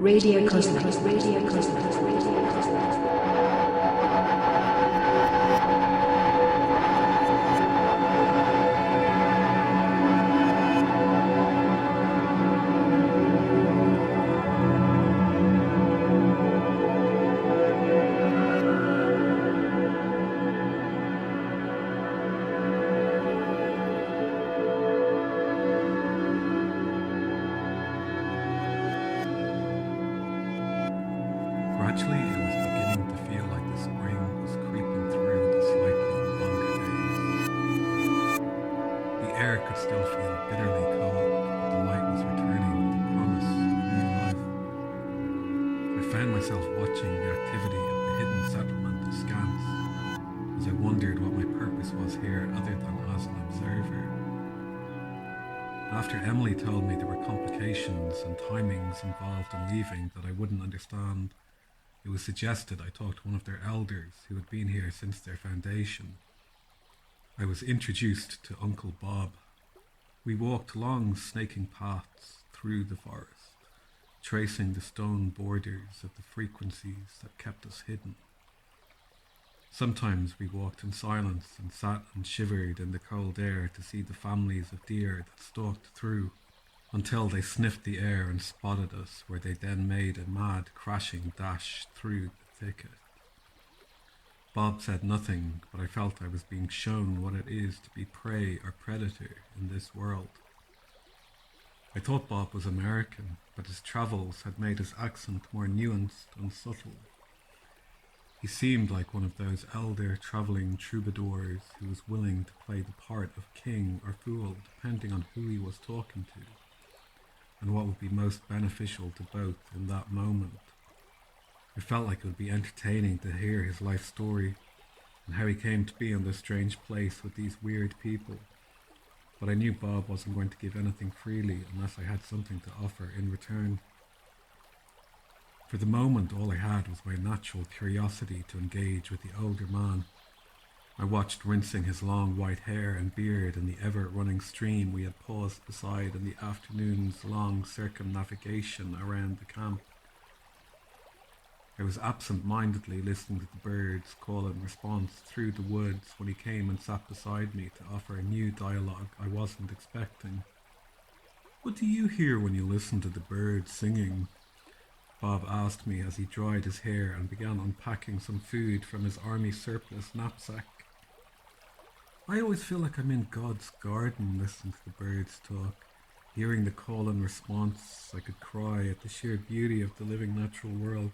Radio Cosmik, Radio Cosmik, Radio Cosmik. Gradually, it was beginning to feel like the spring was creeping through the slightly longer days. The air could still feel bitterly cold, but the light was returning with the promise of new life. I found myself watching the activity of the hidden settlement askance, as I wondered what my purpose was here other than as an observer. After Emily told me there were complications and timings involved in leaving that I wouldn't understand, it was suggested I talk to one of their elders who had been here since their foundation. I was introduced to Uncle Bob. We walked long snaking paths through the forest, tracing the stone borders of the frequencies that kept us hidden. Sometimes we walked in silence and sat and shivered in the cold air to see the families of deer that stalked through, until they sniffed the air and spotted us, where they then made a mad crashing dash through the thicket. Bob said nothing, but I felt I was being shown what it is to be prey or predator in this world. I thought Bob was American, but his travels had made his accent more nuanced and subtle. He seemed like one of those elder travelling troubadours who was willing to play the part of king or fool depending on who he was talking to, and what would be most beneficial to both in that moment. I felt like it would be entertaining to hear his life story and how he came to be in this strange place with these weird people, but I knew Bob wasn't going to give anything freely unless I had something to offer in return. For the moment, all I had was my natural curiosity to engage with the older man. I watched rinsing his long white hair and beard in the ever-running stream we had paused beside in the afternoon's long circumnavigation around the camp. I was absent-mindedly listening to the birds call and response through the woods when he came and sat beside me to offer a new dialogue I wasn't expecting. "What do you hear when you listen to the birds singing?" Bob asked me as he dried his hair and began unpacking some food from his army surplus knapsack. "I always feel like I'm in God's garden listening to the birds talk. Hearing the call and response, I could cry at the sheer beauty of the living natural world,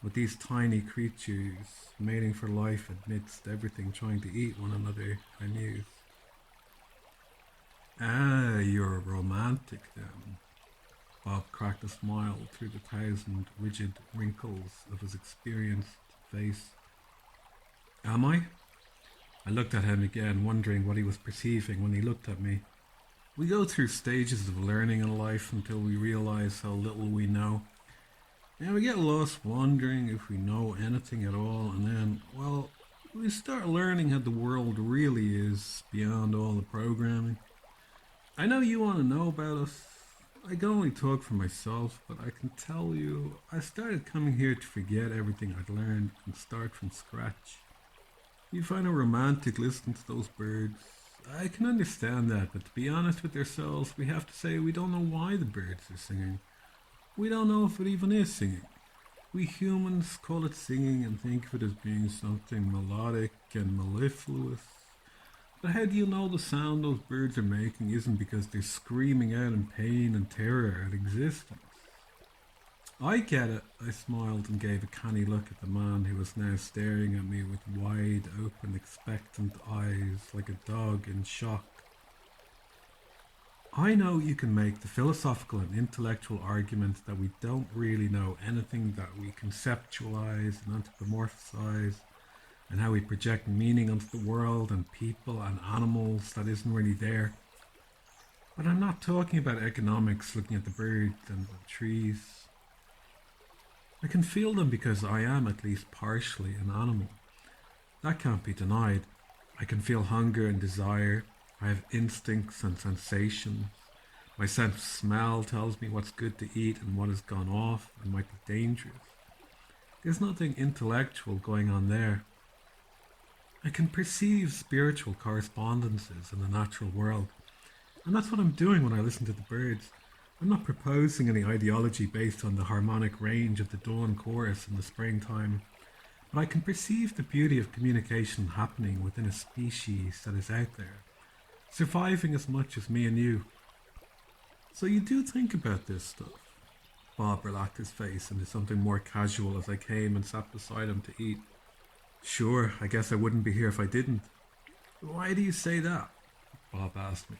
with these tiny creatures mating for life amidst everything trying to eat one another," I mused. "Ah, you're a romantic then." Bob cracked a smile through the 1,000 rigid wrinkles of his experienced face. "Am I?" I looked at him again, wondering what he was perceiving when he looked at me. We go through stages of learning in life until we realize how little we know. And we get lost wondering if we know anything at all, and then, well, we start learning how the world really is beyond all the programming. I know you want to know about us. I can only talk for myself, but I can tell you, I started coming here to forget everything I'd learned and start from scratch. You find it romantic listening to those birds. I can understand that, but to be honest with yourselves, we have to say we don't know why the birds are singing. We don't know if it even is singing. We humans call it singing and think of it as being something melodic and mellifluous. But how do you know the sound those birds are making isn't because they're screaming out in pain and terror at existence? "I get it," I smiled and gave a canny look at the man who was now staring at me with wide open expectant eyes like a dog in shock. "I know you can make the philosophical and intellectual argument that we don't really know anything, that we conceptualize and anthropomorphize, and how we project meaning onto the world and people and animals that isn't really there. But I'm not talking about economics looking at the birds and the trees. I can feel them because I am at least partially an animal. That can't be denied. I can feel hunger and desire. I have instincts and sensations. My sense of smell tells me what's good to eat and what has gone off and might be dangerous. There's nothing intellectual going on there. I can perceive spiritual correspondences in the natural world, and that's what I'm doing when I listen to the birds. I'm not proposing any ideology based on the harmonic range of the dawn chorus in the springtime, but I can perceive the beauty of communication happening within a species that is out there, surviving as much as me and you. So you do think about this stuff? Bob relaxed his face into something more casual as I came and sat beside him to eat. Sure, I guess I wouldn't be here if I didn't. Why do you say that? Bob asked me.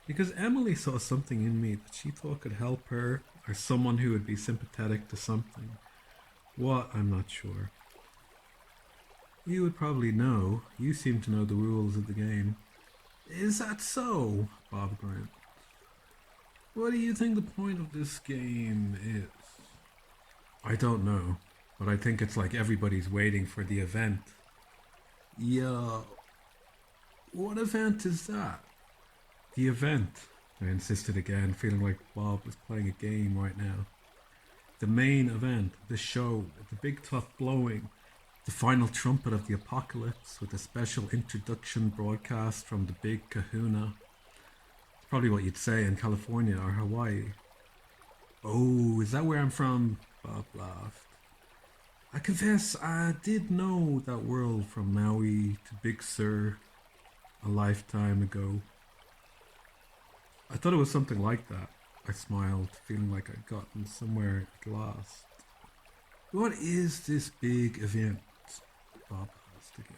Because Emily saw something in me that she thought could help her, or someone who would be sympathetic to something. What, I'm not sure. You would probably know. You seem to know the rules of the game. Is that so? Bob grinned. What do you think the point of this game is? I don't know, but I think it's like everybody's waiting for the event. Yeah. What event is that? The event, I insisted again, feeling like Bob was playing a game right now. The main event, the show, the big top blowing, the final trumpet of the apocalypse with a special introduction broadcast from the big kahuna. It's probably what you'd say in California or Hawaii. Oh, is that where I'm from? Bob laughed. I confess I did know that world from Maui to Big Sur a lifetime ago. I thought it was something like that. I smiled, feeling like I'd gotten somewhere at last. What is this big event? Bob asked again.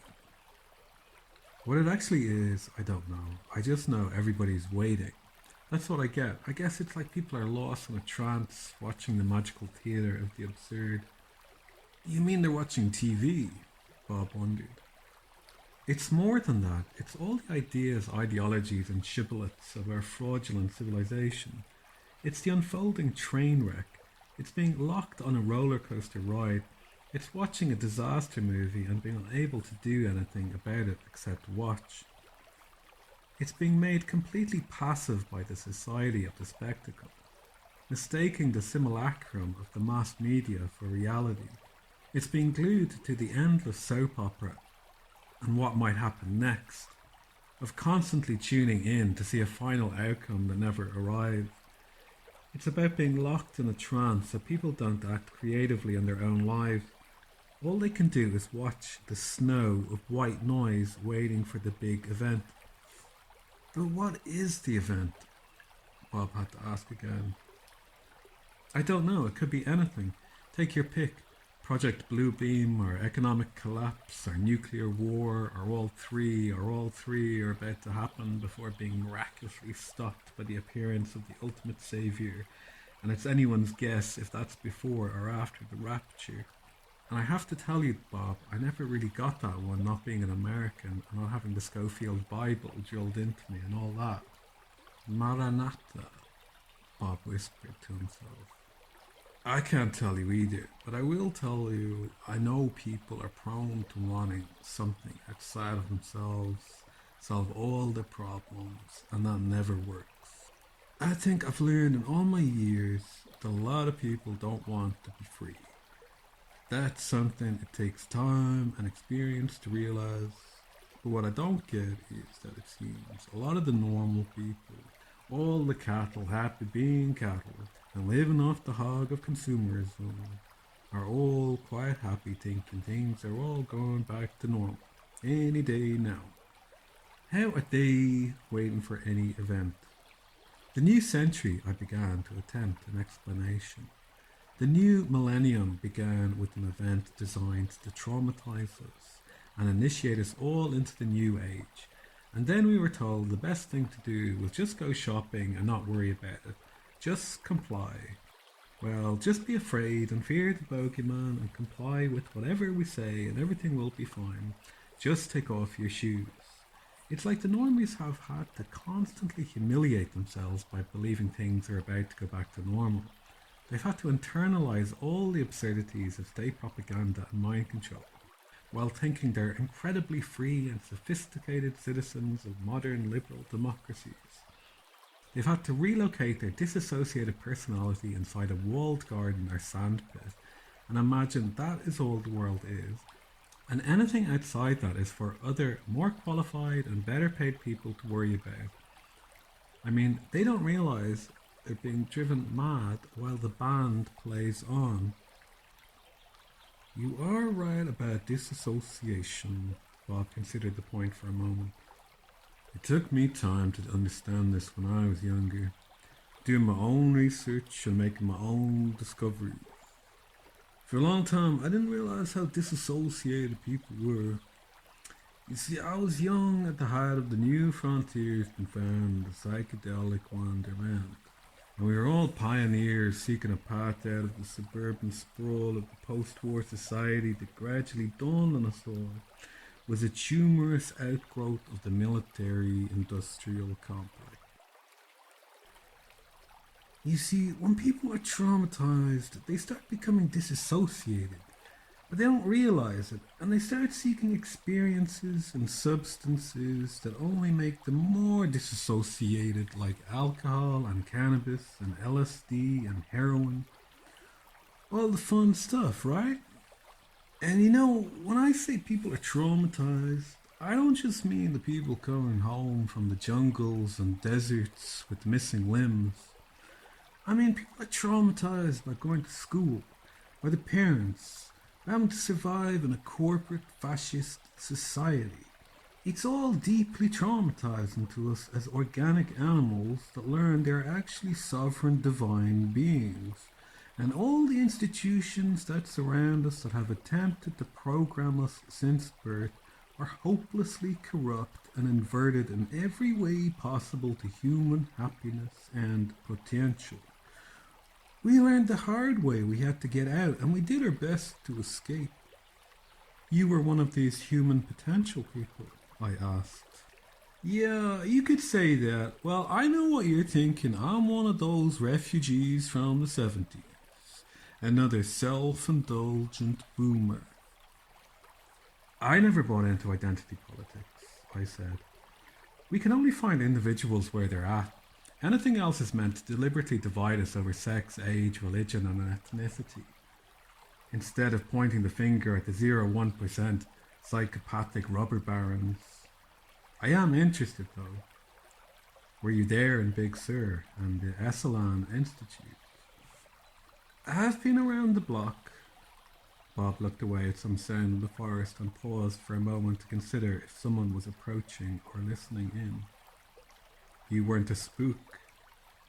What it actually is, I don't know. I just know everybody's waiting. That's what I get. I guess it's like people are lost in a trance, watching the magical theatre of the absurd. You mean they're watching TV? Bob wondered. It's more than that. It's all the ideas, ideologies and shibboleths of our fraudulent civilization. It's the unfolding train wreck. It's being locked on a roller coaster ride. It's watching a disaster movie and being unable to do anything about it except watch. It's being made completely passive by the society of the spectacle, mistaking the simulacrum of the mass media for reality. It's being glued to the endless soap opera and what might happen next, of constantly tuning in to see a final outcome that never arrives. It's about being locked in a trance so people don't act creatively in their own lives. All they can do is watch the snow of white noise waiting for the big event. But what is the event? Bob had to ask again. I don't know, it could be anything. Take your pick. Project Bluebeam, or economic collapse, or nuclear war, or all three are about to happen before being miraculously stopped by the appearance of the ultimate savior, and it's anyone's guess if that's before or after the rapture. And I have to tell you, Bob, I never really got that one, not being an American and not having the Schofield Bible drilled into me and all that. Maranatha, Bob whispered to himself. I can't tell you either, but I will tell you I know people are prone to wanting something outside of themselves, solve all their problems, and that never works. I think I've learned in all my years that a lot of people don't want to be free. That's something it takes time and experience to realize. But what I don't get is that it seems a lot of the normal people, all the cattle happy being cattle and living off the hog of consumerism, are all quite happy thinking things are all going back to normal any day now. How are they waiting for any event? The new century, I began to attempt an explanation. The new millennium began with an event designed to traumatize us and initiate us all into the new age. And then we were told the best thing to do was just go shopping and not worry about it. Just comply. Well, just be afraid and fear the bogeyman and comply with whatever we say and everything will be fine. Just take off your shoes. It's like the normies have had to constantly humiliate themselves by believing things are about to go back to normal. They've had to internalize all the absurdities of state propaganda and mind control, while thinking they're incredibly free and sophisticated citizens of modern liberal democracies. They've had to relocate their disassociated personality inside a walled garden or sandpit, and imagine that is all the world is. And anything outside that is for other, more qualified and better paid people to worry about. I mean, they don't realise they're being driven mad while the band plays on. You are right about disassociation, Bob considered the point for a moment. It took me time to understand this when I was younger, doing my own research and making my own discoveries. For a long time, I didn't realize how disassociated people were. You see, I was young at the height of the new frontiers being found, the psychedelic wonderland. And we were all pioneers seeking a path out of the suburban sprawl of the post-war society that gradually dawned on us all was a tumorous outgrowth of the military-industrial complex. You see, when people are traumatized, they start becoming disassociated, but they don't realize it, and they start seeking experiences and substances that only make them more disassociated, like alcohol and cannabis and LSD and heroin. All the fun stuff, right? And you know, when I say people are traumatized, I don't just mean the people coming home from the jungles and deserts with missing limbs. I mean, people are traumatized by going to school, by the parents, by having to survive in a corporate fascist society. It's all deeply traumatizing to us as organic animals that learn they're actually sovereign divine beings. And all the institutions that surround us that have attempted to program us since birth are hopelessly corrupt and inverted in every way possible to human happiness and potential. We learned the hard way we had to get out, and we did our best to escape. You were one of these human potential people, I asked. Yeah, you could say that. Well, I know what you're thinking. I'm one of those refugees from the 70s. Another self-indulgent boomer. I never bought into identity politics, I said. We can only find individuals where they're at. Anything else is meant to deliberately divide us over sex, age, religion, and ethnicity. Instead of pointing the finger at the 0.1% psychopathic robber barons. I am interested, though. Were you there in Big Sur and the Esalen Institute? I have been around the block. Bob looked away at some sound in the forest and paused for a moment to consider if someone was approaching or listening in. You weren't a spook,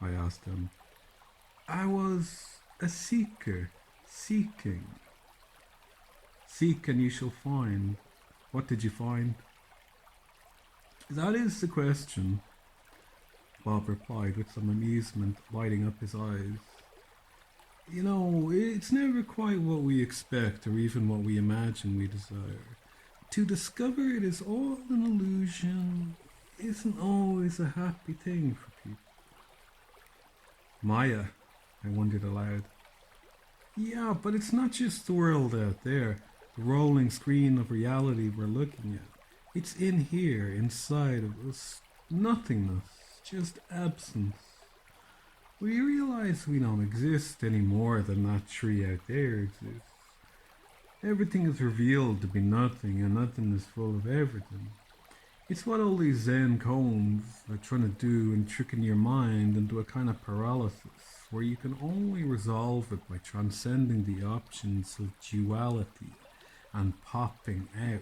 I asked him. I was a seeker, seeking. Seek and you shall find. What did you find? That is the question, Bob replied with some amusement, lighting up his eyes. You know, it's never quite what we expect or even what we imagine we desire. To discover it is all an illusion isn't always a happy thing for people. Maya, I wondered aloud. Yeah, but it's not just the world out there, the rolling screen of reality we're looking at. It's in here, inside of us. Nothingness, just absence. We realize we don't exist any more than that tree out there exists. Everything is revealed to be nothing, and nothing is full of everything. It's what all these Zen koans are trying to do in tricking your mind into a kind of paralysis, where you can only resolve it by transcending the options of duality and popping out.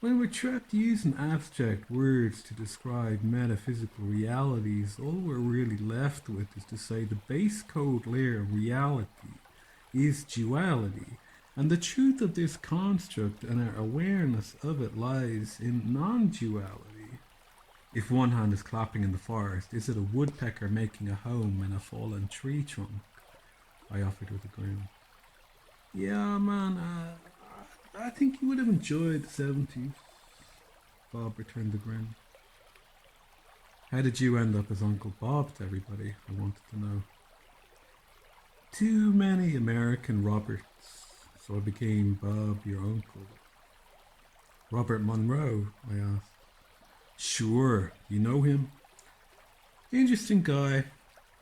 When we're trapped using abstract words to describe metaphysical realities, all we're really left with is to say the base code layer of reality is duality, and the truth of this construct and our awareness of it lies in non-duality. If one hand is clapping in the forest, is it a woodpecker making a home in a fallen tree trunk? I offered with a grin. Yeah, man, I think you would have enjoyed the 70s. Bob returned the grin. How did you end up as Uncle Bob to everybody? I wanted to know. Too many American Roberts, so I became Bob your uncle. Robert Monroe, I asked. Sure, you know him? Interesting guy.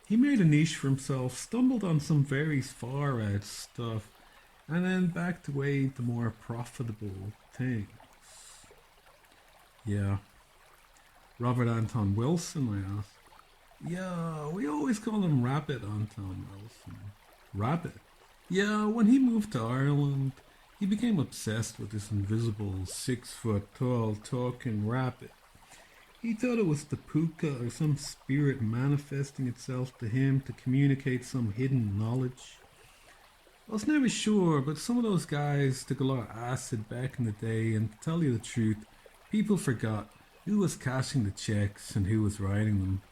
He made a niche for himself, stumbled on some very far out stuff, and then backed away to more profitable things. Yeah. Robert Anton Wilson, I asked. Yeah, we always call him Rabbit Anton Wilson. Rabbit? Yeah, when he moved to Ireland, he became obsessed with this invisible 6 foot tall talking rabbit. He thought it was the puka or some spirit manifesting itself to him to communicate some hidden knowledge. I was never sure, but some of those guys took a lot of acid back in the day, and to tell you the truth, people forgot who was cashing the checks and who was writing them.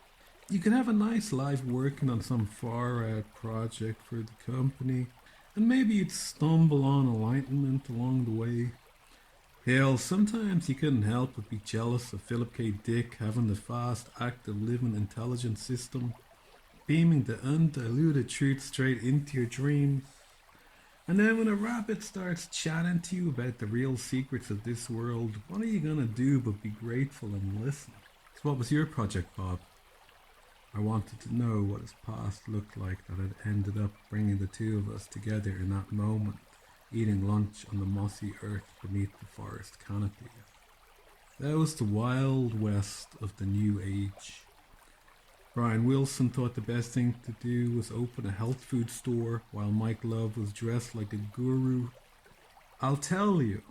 You could have a nice life working on some far out project for the company, and maybe you'd stumble on enlightenment along the way. Hell, sometimes you couldn't help but be jealous of Philip K. Dick having the fast, active, living, intelligent system, beaming the undiluted truth straight into your dreams. And then when a rabbit starts chatting to you about the real secrets of this world, what are you gonna do but be grateful and listen? So what was your project, Bob? I wanted to know what his past looked like that had ended up bringing the two of us together in that moment, eating lunch on the mossy earth beneath the forest canopy. That was the wild west of the new age. Brian Wilson thought the best thing to do was open a health food store while Mike Love was dressed like a guru. I'll tell you,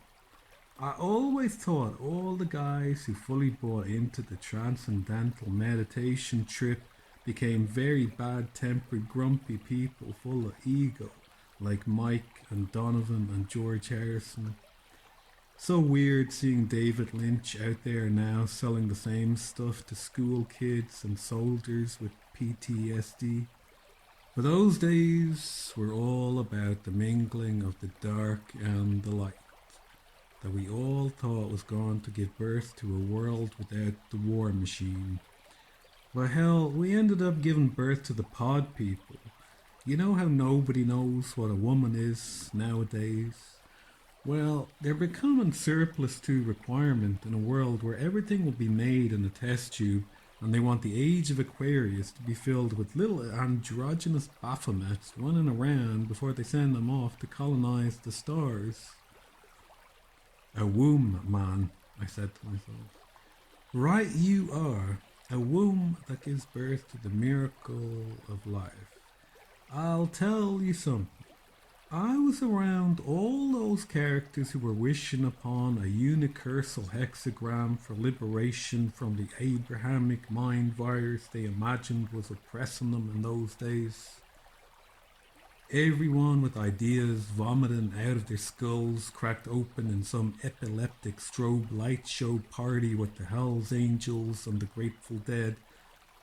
I always thought all the guys who fully bought into the transcendental meditation trip became very bad-tempered, grumpy people full of ego, like Mike and Donovan and George Harrison. So weird seeing David Lynch out there now selling the same stuff to school kids and soldiers with PTSD. But those days were all about the mingling of the dark and the light, that we all thought was going to give birth to a world without the war machine. But hell, we ended up giving birth to the pod people. You know how nobody knows what a woman is nowadays? Well, they're becoming surplus to requirement in a world where everything will be made in a test tube, and they want the age of Aquarius to be filled with little androgynous Baphomets running around before they send them off to colonize the stars. A womb, man, I said to myself. Right you are, a womb that gives birth to the miracle of life. I'll tell you something. I was around all those characters who were wishing upon a universal hexagram for liberation from the Abrahamic mind virus they imagined was oppressing them in those days. Everyone with ideas vomiting out of their skulls cracked open in some epileptic strobe light show party with the Hells Angels and the Grateful Dead,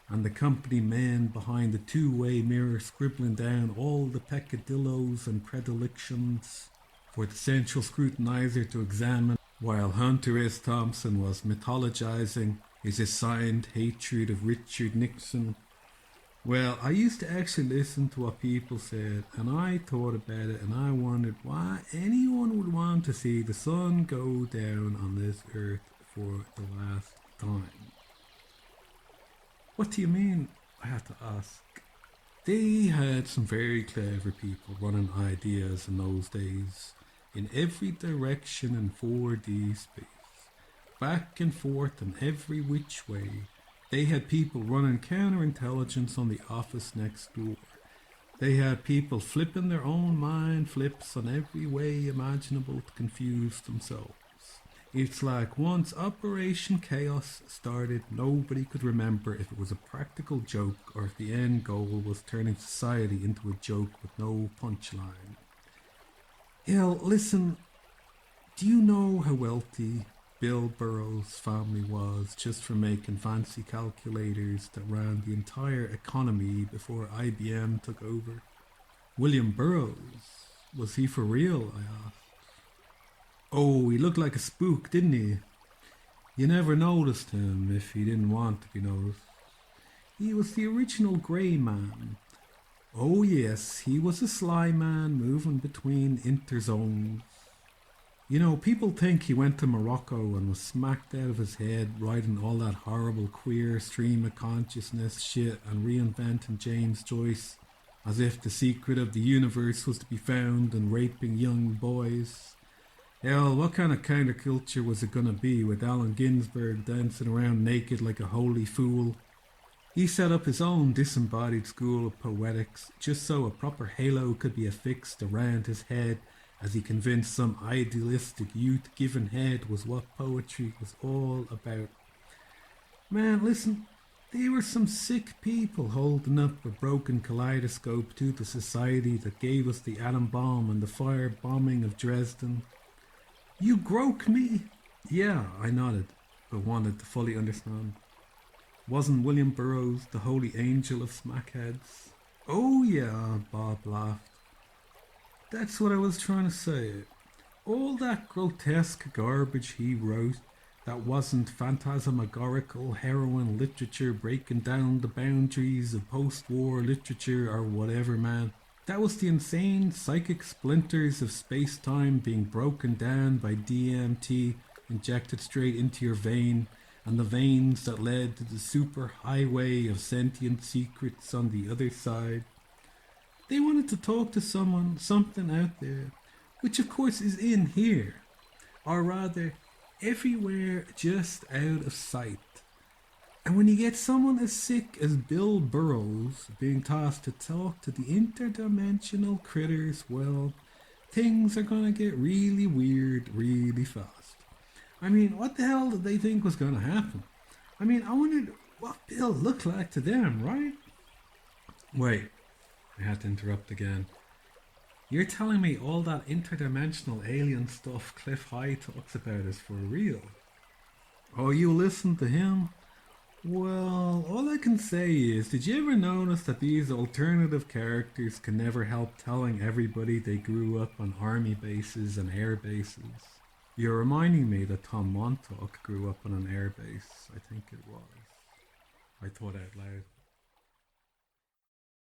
and the company men behind the two-way mirror scribbling down all the peccadillos and predilections for the central scrutinizer to examine, while Hunter S. Thompson was mythologizing his assigned hatred of Richard Nixon. Well, I used to actually listen to what people said, and I thought about it, and I wondered why anyone would want to see the sun go down on this earth for the last time. What do you mean? I had to ask. They had some very clever people running ideas in those days, in every direction in 4D space, back and forth in every which way. They had people running counterintelligence on the office next door. They had people flipping their own mind flips on every way imaginable to confuse themselves. It's like once Operation Chaos started, nobody could remember if it was a practical joke or if the end goal was turning society into a joke with no punchline. Hell, listen, do you know how wealthy Bill Burroughs' family was just for making fancy calculators that ran the entire economy before IBM took over? William Burroughs, was he for real? I asked. Oh, he looked like a spook, didn't he? You never noticed him if he didn't want to be noticed. He was the original grey man. Oh yes, he was a sly man moving between interzones. You know, people think he went to Morocco and was smacked out of his head writing all that horrible queer stream of consciousness shit and reinventing James Joyce as if the secret of the universe was to be found in raping young boys. Hell, what kind of counterculture was it gonna be with Allen Ginsberg dancing around naked like a holy fool? He set up his own disembodied school of poetics just so a proper halo could be affixed around his head as he convinced some idealistic youth given head was what poetry was all about. Man, listen, they were some sick people holding up a broken kaleidoscope to the society that gave us the atom bomb and the fire bombing of Dresden. You broke me? Yeah, I nodded, but wanted to fully understand. Wasn't William Burroughs the holy angel of smackheads? Oh yeah, Bob laughed. That's what I was trying to say. All that grotesque garbage he wrote that wasn't phantasmagorical heroin literature breaking down the boundaries of post-war literature or whatever, man. That was the insane psychic splinters of space-time being broken down by DMT injected straight into your vein, and the veins that led to the super highway of sentient secrets on the other side. They wanted to talk to someone, something out there, which of course is in here, or rather, everywhere just out of sight. And when you get someone as sick as Bill Burroughs being tasked to talk to the interdimensional critters, well, things are gonna get really weird really fast. I mean, what the hell did they think was gonna happen? I mean, I wondered what Bill looked like to them, right? Wait, I had to interrupt again. You're telling me all that interdimensional alien stuff Cliff High talks about is for real? Oh, you listen to him? Well, all I can say is, did you ever notice that these alternative characters can never help telling everybody they grew up on army bases and air bases? You're reminding me that Tom Montauk grew up on an air base, I think it was. I thought out loud.